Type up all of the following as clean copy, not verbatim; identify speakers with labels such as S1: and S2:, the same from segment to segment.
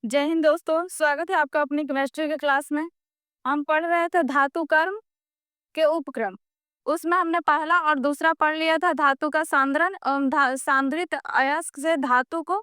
S1: जय हिंद दोस्तों, स्वागत है आपका अपनी केमिस्ट्री के क्लास में। हम पढ़ रहे थे धातु कर्म के उपक्रम। उसमें हमने पहला और दूसरा पढ़ लिया था धातु का सांद्रण एवं सांद्रित अयस्क से धातु को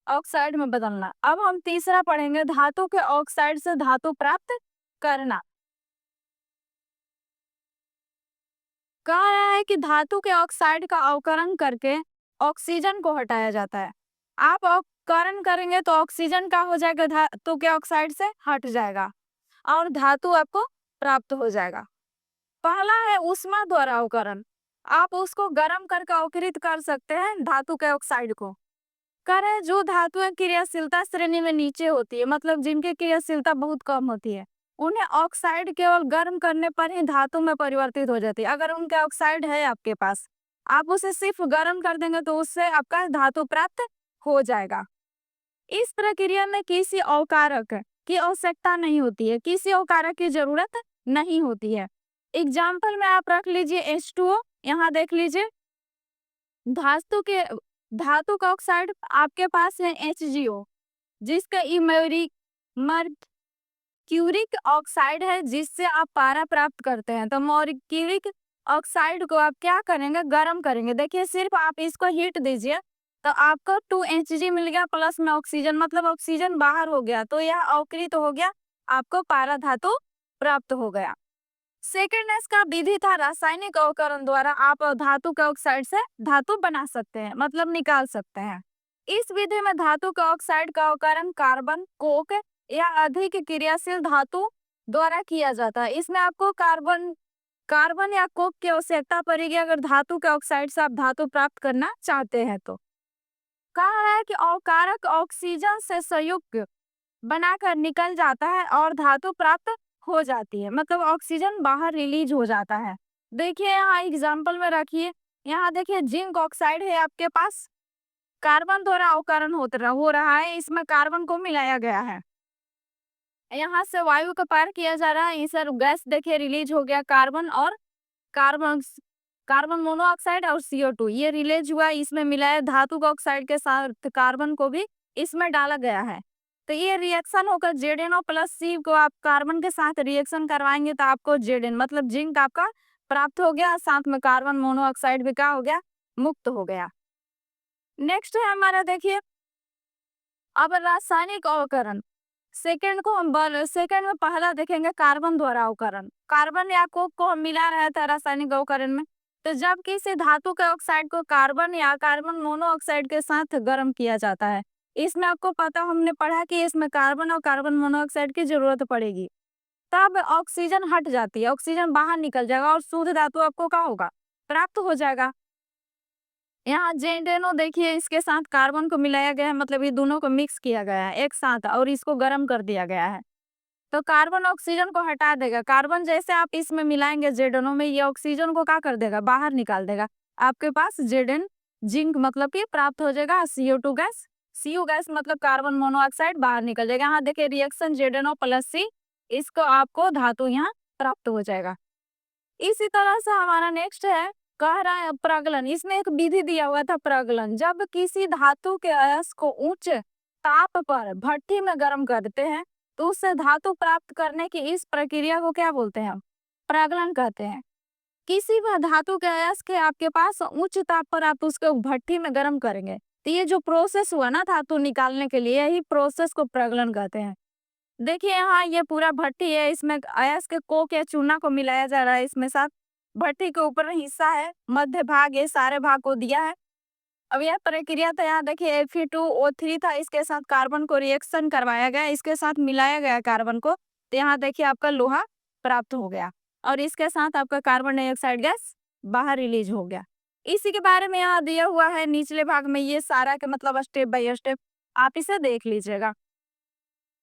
S1: ऑक्साइड में बदलना। अब हम तीसरा पढ़ेंगे धातु के ऑक्साइड से धातु प्राप्त करना। कह रहा है कि धातु के ऑक्साइड का अवकरण करके ऑक्सीजन को हटाया जाता है। आप अवकरण करेंगे तो ऑक्सीजन का हो जाएगा, धातु के ऑक्साइड से हट जाएगा और धातु आपको प्राप्त हो जाएगा। पहला है ऊष्मा द्वारा अवकरण। आप उसको गर्म करके अवकृत कर सकते हैं धातु के ऑक्साइड को। कह रहे हैं जो धातुएं क्रियाशीलता श्रेणी में नीचे होती है, मतलब जिनकी क्रियाशीलता बहुत कम होती है, उन्हें ऑक्साइड केवल गर्म करने पर ही धातु में परिवर्तित हो जाती है। अगर उनके ऑक्साइड है आपके पास, आप उसे सिर्फ गर्म कर देंगे तो उससे आपका धातु प्राप्त हो जाएगा। इस प्रक्रिया में किसी अवकारक की आवश्यकता नहीं होती है, किसी अवकारक की जरूरत नहीं होती है। एग्जाम्पल में आप रख लीजिए H2O। यहाँ देख लीजिए धातु का ऑक्साइड आपके पास है HgO, जिसका मर्क्यूरिक ऑक्साइड है, जिससे आप पारा प्राप्त करते हैं। तो मर्क्यूरिक ऑक्साइड को आप क्या करेंगे, गर्म करेंगे। देखिए सिर्फ आप इसको हीट दीजिए तो आपको 2Hg मिल गया, प्लस में ऑक्सीजन, मतलब ऑक्सीजन बाहर हो गया तो यह अवकृत हो गया, आपको पारा धातु प्राप्त हो गया। सेकेंड इसका विधि था रासायनिक अवकरण द्वारा आप धातु के ऑक्साइड से धातु बना सकते हैं, मतलब निकाल सकते हैं। इस विधि में धातु के ऑक्साइड का अवकरण कार्बन, कोक या अधिक क्रियाशील धातु द्वारा किया जाता है। इसमें आपको कार्बन या कोक की आवश्यकता पड़ेगी अगर धातु के ऑक्साइड से आप धातु प्राप्त करना चाहते हैं। तो कहा है कि अवकारक ऑक्सीजन से संयुक्त बनाकर निकल जाता है और धातु प्राप्त हो जाती है, मतलब ऑक्सीजन बाहर रिलीज हो जाता है। देखिए यहाँ एग्जाम्पल में रखिए, यहाँ देखिए जिंक ऑक्साइड है आपके पास, कार्बन द्वारा अवकरण हो रहा है, इसमें कार्बन को मिलाया गया है, यहाँ से वायु का पार किया जा रहा है, इस गैस देखिए रिलीज हो गया, कार्बन कार्बन मोनोऑक्साइड और CO2 ये रिलीज हुआ, इसमें मिलाया धातु का ऑक्साइड के साथ कार्बन को भी इसमें डाला गया है। तो ये रिएक्शन होकर ZnO प्लस C को आप कार्बन के साथ रिएक्शन करवाएंगे तो आपको Zn मतलब जिंक आपका प्राप्त हो गया, साथ में कार्बन मोनोऑक्साइड भी क्या हो गया, मुक्त हो गया। नेक्स्ट है हमारा, देखिए अब रासायनिक अवकरण। सेकेंड में पहला देखेंगे कार्बन द्वारा अवकरण। कार्बन या कोक को हम मिला रहा था रासायनिक अवकरण में, तो जब किसी धातु के ऑक्साइड को कार्बन या कार्बन मोनोऑक्साइड के साथ गर्म किया जाता है, इसमें आपको पता, हमने पढ़ा कि इसमें कार्बन और कार्बन मोनोऑक्साइड की जरूरत पड़ेगी, तब ऑक्सीजन हट जाती है, ऑक्सीजन बाहर निकल जाएगा और शुद्ध धातु आपको क्या होगा, प्राप्त हो जाएगा। यहाँ जेडेनो देखिए इसके साथ कार्बन को मिलाया गया है, मतलब ये दोनों को मिक्स किया गया है एक साथ और इसको गर्म कर दिया गया है, तो कार्बन ऑक्सीजन को हटा देगा। कार्बन जैसे आप इसमें मिलाएंगे जेडेनो में, ये ऑक्सीजन को क्या कर देगा, बाहर निकाल देगा। आपके पास जेडेन जिंक मतलब कि प्राप्त हो जाएगा, CO2 गैस, CO गैस मतलब कार्बन मोनोऑक्साइड बाहर निकल जाएगा। यहाँ देखिए रिएक्शन जेडेनो प्लस C, इसको आपको धातु यहाँ प्राप्त हो जाएगा। इसी तरह से हमारा नेक्स्ट है, कह रहा है प्रगलन। इसमें एक विधि दिया हुआ था प्रगलन। जब किसी धातु के अयस्क को उच्च ताप पर भट्टी में गर्म करते हैं तो उससे धातु प्राप्त करने की इस प्रक्रिया को क्या बोलते हैं, प्रगलन कहते हैं। किसी भी धातु के अयस्क के आपके पास उच्च ताप पर आप उसको भट्टी में गर्म करेंगे तो ये जो प्रोसेस हुआ ना धातु निकालने के लिए, यही प्रोसेस को प्रगलन कहते हैं। देखिए यहाँ ये पूरा भट्टी है, इसमें अयस्क के कोक या चूना को मिलाया जा रहा है, इसमें साथ भट्टी के ऊपर हिस्सा है, मध्य भाग, ये सारे भाग को दिया है। अब यह प्रक्रिया था, यहाँ देखिए Fe2O3 था, इसके साथ कार्बन को रिएक्शन करवाया गया, इसके साथ मिलाया गया कार्बन को, तो यहाँ देखिए आपका लोहा प्राप्त हो गया और इसके साथ आपका कार्बन डाइऑक्साइड गैस बाहर रिलीज हो गया। इसी के बारे में यहाँ दिया हुआ है निचले भाग में, ये सारा के मतलब स्टेप बाय स्टेप आप इसे देख लीजिएगा।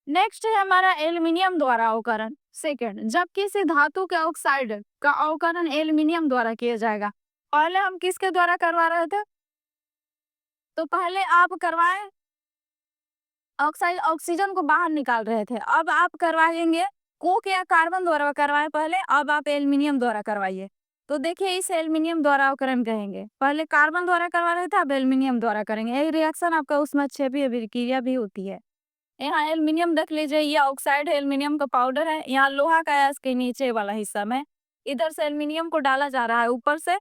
S1: नेक्स्ट है हमारा एल्युमिनियम द्वारा अवकरण। सेकेंड, जब किसी धातु के ऑक्साइड का अवकरण एल्युमिनियम द्वारा किया जाएगा। पहले हम किसके द्वारा करवा रहे थे, तो पहले आप करवाएं ऑक्साइड, ऑक्सीजन को बाहर निकाल रहे थे, अब आप करवाएंगे कोक या कार्बन द्वारा करवाए पहले, अब आप एल्युमिनियम द्वारा करवाइए। तो देखिए इस एल्युमिनियम द्वारा अवकरण कहेंगे, पहले कार्बन द्वारा करवा रहे थे, अब एल्युमिनियम द्वारा करेंगे। यही रिएक्शन आपका उसमें 6 भी अभिक्रिया भी होती है। यहाँ एल्युमिनियम देख लीजिए, ये ऑक्साइड है, एल्युमिनियम का पाउडर है। यहाँ लोहा का है इसके नीचे वाला हिस्सा में। इधर से एल्युमिनियम को डाला जा रहा है ऊपर से,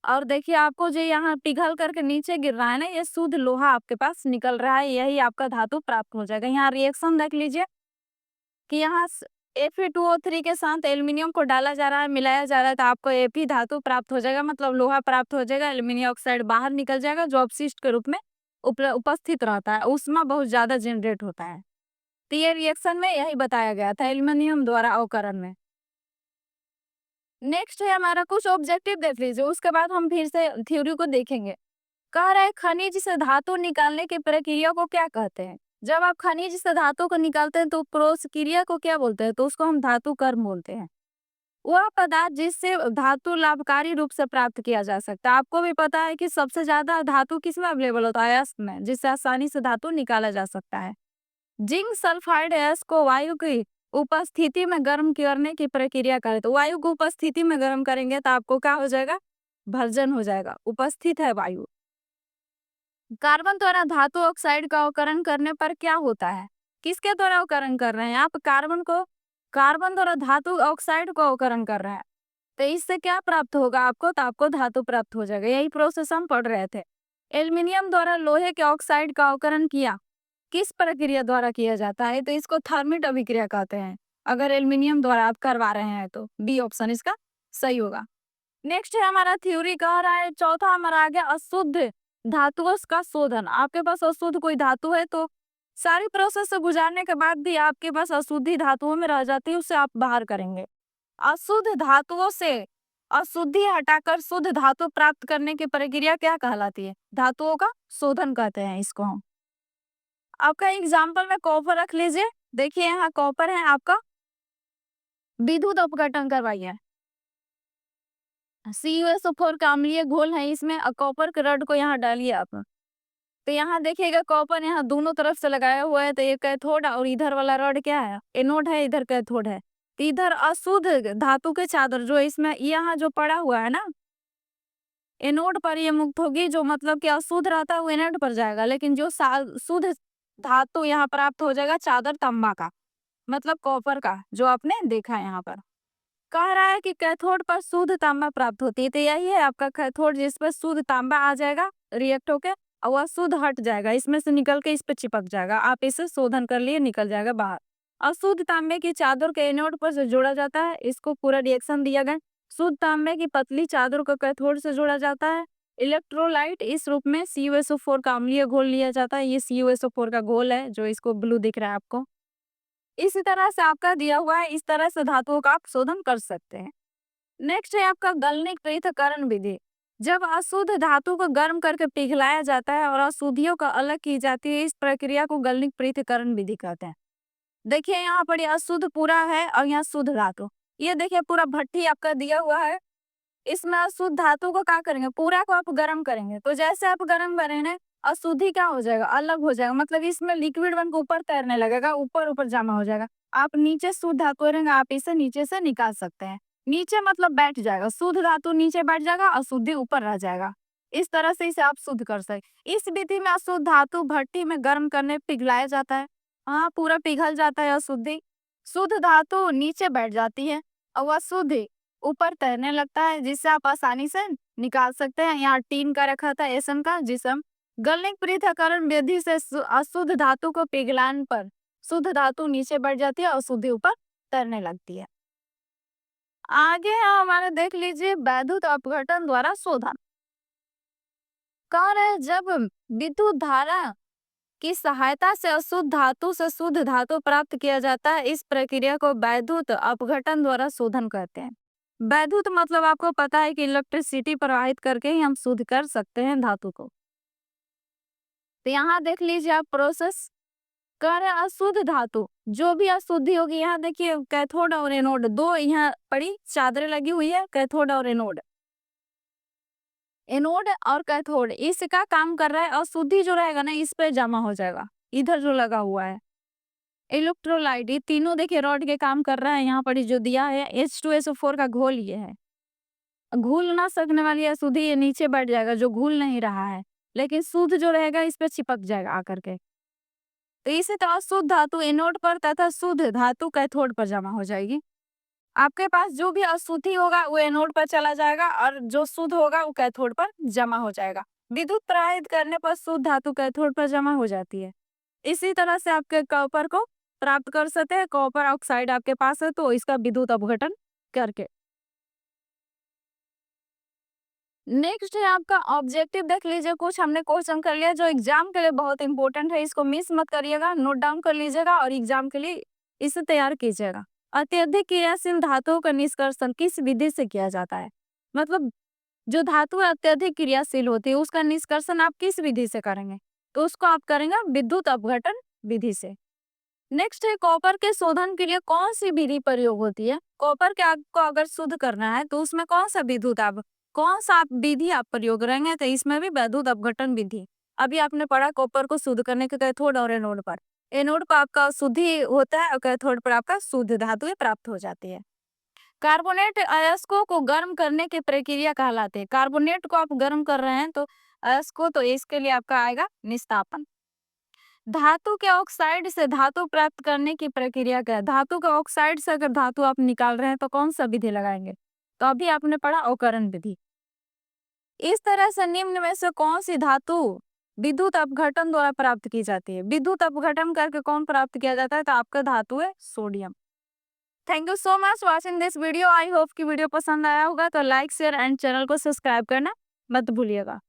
S1: और देखिए आपको जो यहाँ पिघल करके नीचे गिर रहा है ना, ये शुद्ध लोहा आपके पास निकल रहा है, यही आपका धातु प्राप्त हो जाएगा। यहाँ रिएक्शन देख लीजिए कि यहाँ Fe2O3 के साथ एल्युमिनियम को डाला जा रहा है, मिलाया जा रहा है, तो आपको Fe धातु प्राप्त हो जाएगा, मतलब लोहा प्राप्त हो जाएगा। एल्युमिनियम ऑक्साइड बाहर निकल जाएगा, जो अपशिष्ट के रूप में उपस्थित रहता है, ऊष्मा बहुत ज्यादा जनरेट होता है। तो ये रिएक्शन में यही बताया गया था एल्युमिनियम द्वारा अवकरण में। नेक्स्ट है हमारा कुछ ऑब्जेक्टिव देख लीजिए, उसके बाद हम फिर से थ्योरी को देखेंगे। कह रहा है खनिज से धातु निकालने की प्रक्रिया को क्या कहते हैं। जब आप खनिज से धातु को निकालते हैं तो प्रक्रिया को क्या बोलते हैं, तो उसको हम धातु कर्म बोलते हैं। वह पदार्थ जिससे धातु लाभकारी रूप से प्राप्त किया जा सकता है। आपको भी पता है कि सबसे ज्यादा धातु किसमें अवेलेबल होता है, अयस्क में, जिससे आसानी से धातु निकाला जा सकता है। जिंक सल्फाइड अयस्क को वायु की उपस्थिति में गर्म करने की प्रक्रिया करें, तो वायु को उपस्थिति में गर्म करेंगे तो आपको क्या हो जाएगा, भर्जन हो जाएगा। उपस्थित है वायु। कार्बन द्वारा धातु ऑक्साइड का अवकरण करने पर क्या होता है, किसके द्वारा अवकरण कर रहे हैं आप, कार्बन द्वारा धातु ऑक्साइड को अवकरण कर रहे हैं, तो इससे क्या प्राप्त होगा आपको, तो आपको धातु प्राप्त हो जाएगा। यही प्रोसेस हम पढ़ रहे थे। एल्युमिनियम द्वारा लोहे के ऑक्साइड का अवकरण किया, किस प्रक्रिया द्वारा किया जाता है, तो इसको थर्मिट अभिक्रिया कहते हैं। अगर एल्युमिनियम द्वारा आप करवा रहे हैं तो बी ऑप्शन इसका सही होगा। नेक्स्ट है हमारा थ्योरी, कह रहा है चौथा हमारा आ गया अशुद्ध धातुओं का शोधन। आपके पास अशुद्ध कोई धातु है तो सारी प्रोसेस से गुजारने के बाद भी आपके पास अशुद्धि धातुओं में रह जाती है, उसे आप बाहर करेंगे। अशुद्ध धातुओं से अशुद्धि हटाकर शुद्ध धातु प्राप्त करने की प्रक्रिया क्या कहलाती है, धातुओं का शोधन कहते हैं इसको हम। आपका एग्जाम्पल में कॉपर रख लीजिए। देखिए यहाँ कॉपर है आपका, विद्युत अपघटन करवाइए। CuSO4 का अम्लीय घोल है इसमें, कॉपर के रड को यहाँ डालिए आप। तो यहाँ देखिएगा कॉपर यहाँ दोनों तरफ से लगाया हुआ है, तो ये कैथोड और इधर वाला रड क्या है, एनोड है, इधर कैथोड है। तो इधर अशुद्ध धातु के चादर जो इसमें यहाँ जो पड़ा हुआ है ना, एनोड पर ये मुक्त होगी, जो मतलब कि अशुद्ध रहता है वो एनोड पर जाएगा, लेकिन जो शुद्ध धातु यहाँ प्राप्त हो जाएगा चादर तांबा का, मतलब कॉपर का, जो आपने देखा है यहाँ पर। कह रहा है कि कैथोड पर शुद्ध तांबा प्राप्त होती है, तो यही है आपका कैथोड, जिस पर शुद्ध तांबा आ जाएगा रिएक्ट होके, और वह शुद्ध हट जाएगा, इसमें से निकल के इस पे चिपक जाएगा। आप इसे शोधन कर लिए, निकल जाएगा बाहर। अशुद्ध तांबे की चादर के एनोड पर से जोड़ा जाता है, इसको पूरा रिएक्शन दिया गया। शुद्ध तांबे की पतली चादर को कैथोड से जोड़ा जाता है। इलेक्ट्रोलाइट इस रूप में CuSO4 का अम्लीय घोल लिया जाता है। ये CuSO4 का घोल है, जो इसको ब्लू दिख रहा है आपको। इसी तरह से आपका दिया हुआ है, इस तरह से धातुओं का आप शोधन कर सकते हैं। नेक्स्ट है आपका गलनिक पृथक्करण विधि। जब अशुद्ध धातु को गर्म करके पिघलाया जाता है और अशुद्धियों का अलग की जाती है, इस प्रक्रिया को गलनिक पृथक्करण विधि कहते हैं। देखिए यहाँ पर ये अशुद्ध पूरा है और यहाँ शुद्ध धातु, ये देखिए पूरा भट्टी आपका दिया हुआ है। इसमें अशुद्ध धातु को क्या करेंगे, पूरा को आप गर्म करेंगे, तो जैसे आप गर्म करेंगे अशुद्धि क्या हो जाएगा, अलग हो जाएगा, मतलब इसमें लिक्विड बन के ऊपर तैरने लगेगा, ऊपर ऊपर जमा हो जाएगा। आप नीचे शुद्ध धातु रहेंगे, आप इसे नीचे से निकाल सकते हैं। नीचे मतलब बैठ जाएगा, शुद्ध धातु नीचे बैठ जाएगा, अशुद्धि ऊपर रह जाएगा। इस तरह से इसे आप शुद्ध कर सकते। इस विधि में अशुद्ध धातु भट्टी में गर्म करने पिघलाया जाता है। हाँ, पूरा पिघल जाता है अशुद्धि, शुद्ध धातु नीचे बैठ जाती है और अशुद्धि ऊपर तैरने लगता है, जिससे आप आसानी से निकाल सकते हैं। यहाँ टीन का रखा था एसन का, जिसे हम गलनिक पृथक्करण विधि से अशुद्ध धातु को पिघलाने पर शुद्ध धातु नीचे बढ़ जाती है और अशुद्धि ऊपर तैरने लगती है। आगे है हमारे, देख लीजिए वैद्युत अपघटन द्वारा शोधन। कह रहे जब विद्युत धारा की सहायता से अशुद्ध धातु से शुद्ध धातु प्राप्त किया जाता है, इस प्रक्रिया को वैद्युत अपघटन द्वारा शोधन कहते हैं। वैद्युत मतलब आपको पता है कि इलेक्ट्रिसिटी प्रवाहित करके ही हम शुद्ध कर सकते हैं धातु को। तो यहाँ देख लीजिए आप प्रोसेस कर रहे हैं। अशुद्ध धातु जो भी अशुद्धि होगी, यहाँ देखिए कैथोड और एनोड, दो यहाँ पड़ी चादरें लगी हुई है, कैथोड और एनोड, एनोड और कैथोड इसका काम कर रहा है। अशुद्धि जो रहेगा ना इस पे जमा हो जाएगा, इधर जो लगा हुआ है इलेक्ट्रोलाइट, ये तीनों देखिए रॉड के काम कर रहा है। यहाँ पर जो दिया है H2SO4 का घोल ये है, घुल ना सकने वाली अशुद्धि ये नीचे बैठ जाएगा, जो घुल नहीं रहा है, लेकिन शुद्ध जो रहेगा इस पे चिपक जाएगा आकर के। तो इसी तरह शुद्ध धातु एनोड पर तथा शुद्ध धातु कैथोड पर जमा हो जाएगी। आपके पास जो भी अशुद्धि होगा वो एनोड पर चला जाएगा और जो शुद्ध होगा वो कैथोड पर जमा हो जाएगा। विद्युत प्रवाहित करने पर शुद्ध धातु कैथोड पर जमा हो जाती है। इसी तरह से आपके कॉपर को प्राप्त कर सकते हैं। कॉपर ऑक्साइड आपके पास है तो इसका विद्युत अपघटन करके। नेक्स्ट है आपका ऑब्जेक्टिव, देख लीजिए कुछ हमने क्वेश्चन कर लिया जो एग्जाम के लिए बहुत इंपॉर्टेंट है, इसको मिस मत करिएगा, नोट डाउन कर लीजिएगा और एग्जाम के लिए इसे तैयार कीजिएगा। अत्यधिक क्रियाशील धातुओं का निष्कर्षण किस विधि से किया जाता है? मतलब जो धातु अत्यधिक क्रियाशील होती है उसका निष्कर्षण आप किस विधि से करेंगे? तो उसको आप करेंगे विद्युत अपघटन विधि से। नेक्स्ट है कॉपर के शोधन के लिए कौन सी विधि प्रयोग होती है? कॉपर के आग को अगर शुद्ध करना है तो उसमें कौन सा आप विधि आप प्रयोग करेंगे? तो इसमें भी विद्युत अपघटन विधि। अभी आपने पढ़ा कॉपर को शुद्ध करने के कैथोड और एनोड पर। एनोड पर आपका शुद्धि होता है और कैथोड पर आपका शुद्ध धातुएं प्राप्त हो जाती है। कार्बोनेट अयस्कों को गर्म करने की प्रक्रिया कहलाते हैं। कार्बोनेट को आप गर्म कर रहे हैं तो अयस्कों, तो इसके लिए आपका आएगा निस्तापन। धातु के ऑक्साइड से धातु प्राप्त करने की प्रक्रिया क्या है? धातु के ऑक्साइड से अगर धातु आप निकाल रहे हैं तो कौन सा विधि लगाएंगे? तो अभी आपने पढ़ा अवकरण विधि। इस तरह से निम्न में से कौन सी धातु विद्युत अपघटन द्वारा प्राप्त की जाती है? विद्युत अपघटन करके कौन प्राप्त किया जाता है? तो आपका धातु है sodium. Thank you so much watching this video. I hope कि वीडियो पसंद आया होगा, तो लाइक शेयर एंड चैनल को सब्सक्राइब करना मत भूलिएगा।